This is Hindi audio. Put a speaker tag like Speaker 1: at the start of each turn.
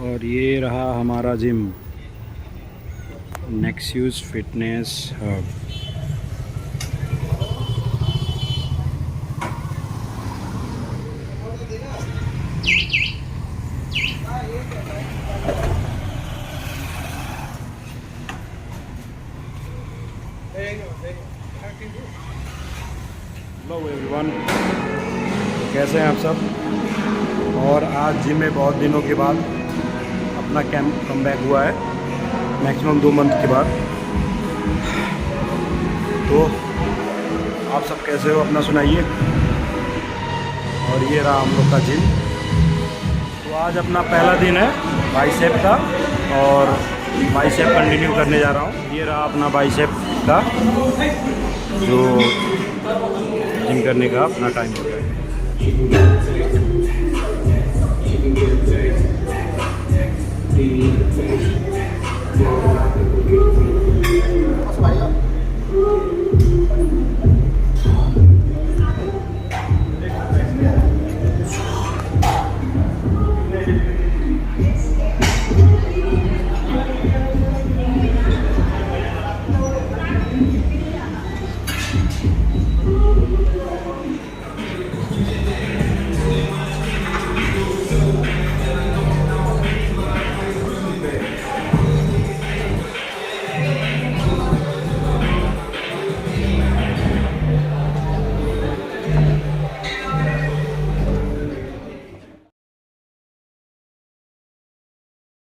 Speaker 1: और ये रहा हमारा gym, Nexus fitness hub. Hello everyone, कैसे हैं आप सब। और आज जिम में बहुत दिनों के बाद अपना कम बैक हुआ है, मैक्सिमम 2 मंथ के बाद। तो आप सब कैसे हो, अपना सुनाइए। और ये रहा हम लोग का जिम। तो आज अपना पहला दिन है बाइसेप का, और बाइसेप कंटिन्यू करने जा रहा हूँ। ये रहा अपना बाइसेप का जो जिम करने का अपना टाइम हो गया है।